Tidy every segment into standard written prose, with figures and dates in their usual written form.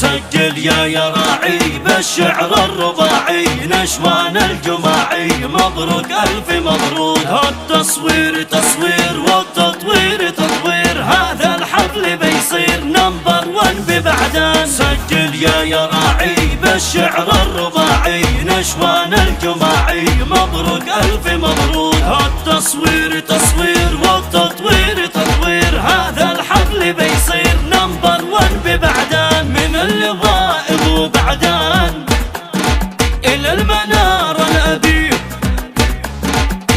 سجل يا راعي بالشعر الرباعي نشوان الجماعي مبروك ألف مبروك. التصوير تصوير والتطوير تطوير هذا الحفل بيصير نمبر 1 ببعدان. سجل يا راعي بالشعر الرباعي نشوان الجماعي مبروك ألف مبروك. التصوير تصوير والتطوير تطوير هذا الحفل بيصير نمبر 1 ببعدان. من الضائب وبعدان إلى المنار الأبيب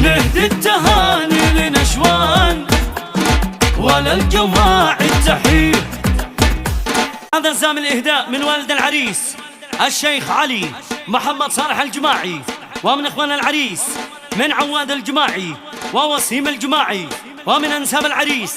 نهدي التهاني لنشوان وللجماع التحية. هذا زام الإهداء من والد العريس الشيخ علي محمد صالح الجماعي، ومن إخوان العريس من عواد الجماعي ووسيم الجماعي، ومن أنساب العريس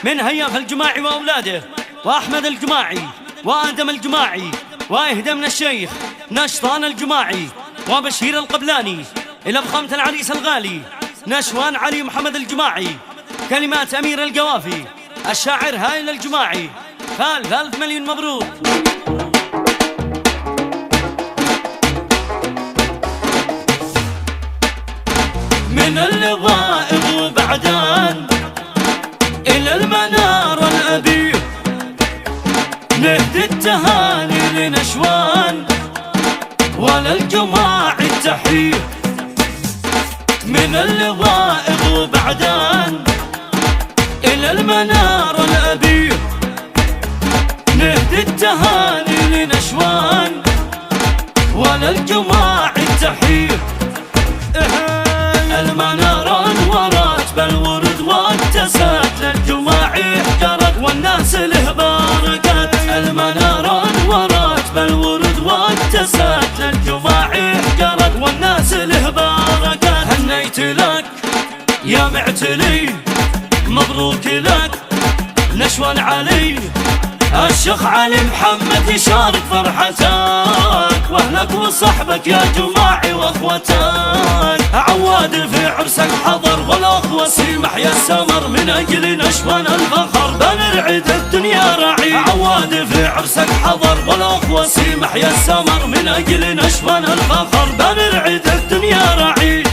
من هياف الجماعي وأولاده وأحمد الجماعي وآدم الجماعي، وإهدى من الشيخ نشطان الجماعي وبشير القبلاني إلى فخامة العريس الغالي نشوان علي محمد الجماعي. كلمات أمير القوافي الشاعر هائل الجماعي. ألف مليون مبروك. من الضائب وبعدان إلى المنار الأبيب نهدي التهاني لنشوان وللجماع التحية. من الضائب وبعدان إلى المنار الأبيب نهدي التهاني لنشوان وللجماع التحية. المنار انورت بالورد واتسات للجماع احجرت والناس له باركت. المنار انورت بالورد واتسات للجماع احجرت والناس له باركت. هنيت لك يا معتلي مبروك لك نشوان علي الشيخ علي محمد يشارك فرحتك واهلك وصحبك يا جماعي واخوتك. عواد في عرسك حضر والاخوة سيمح يا السمر من اجل نشوان الفخر بنرعد الدنيا راعي. عواد في عرسك حضر والاخوة سيمح يا السمر من اجل نشوان الفخر بنرعد الدنيا راعي.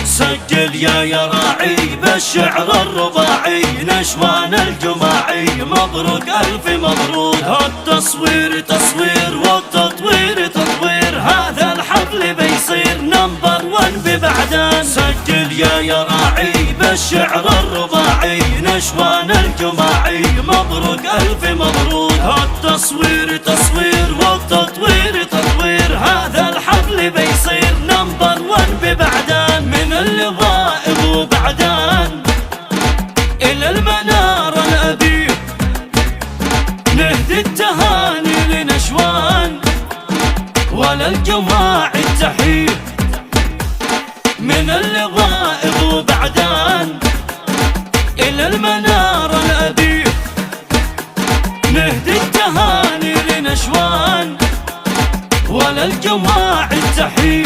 سجل يا راعي بالشعر الرباعي نشوان الجماعي مبروك ألف مبروك. التصوير تصوير والتطوير تطوير هذا الحفل بيصير نمبر 1 ببعدان. سجل يا راعي بالشعر الرباعي نشوان الجماعي مبروك ألف مبروك. التصوير تصوير والتطوير تطوير هذا الحفل بيصير نمبر 1 ببعدان. من الضائب وبعدان إلى المنار الأبيب نهدي التهاني لنشوان وللجماع التحية. من الضائب وبعدان إلى المنار الأبيب نهدي التهاني لنشوان وللجماع التحية.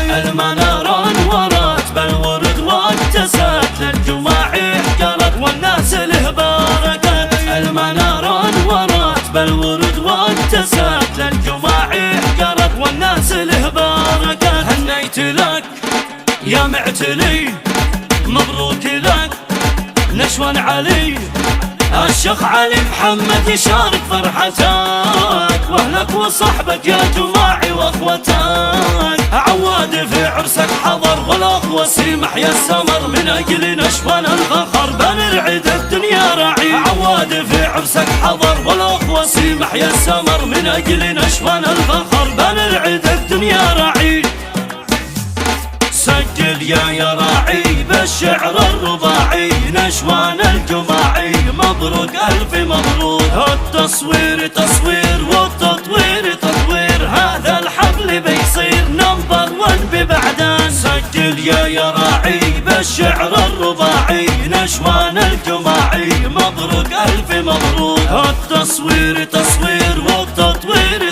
المنار انورت بالورد واتسات للجماع احجرت والناس له باركت. المنار انورت بالورد واتسات للجماع احجرت والناس له باركت. هنيت لك يا معتلي مبروك لك نشوان علي الشيخ علي محمد يشارك فرحتك واهلك وصحبك يا جماعي واخوتك. عواد في عرسك حضر والاخوة سيمح يا السمر من اجل نشوان الفخر بنرعد الدنيا راعي. عواد في عرسك حضر والاخوة سيمح يا السمر من اجل نشوان الفخر بنرعد الدنيا راعي. سجل يا راعي بالشعر الرباعي نشوان الجماعي مبروك ألف مبروك. التصوير تصوير والتطوير تطوير هذا الحفل بيصير نمبر 1 ببعدان. سجل يا راعي بالشعر الرباعي نشوان الجماعي مبروك ألف مبروك. التصوير تصوير والتطوير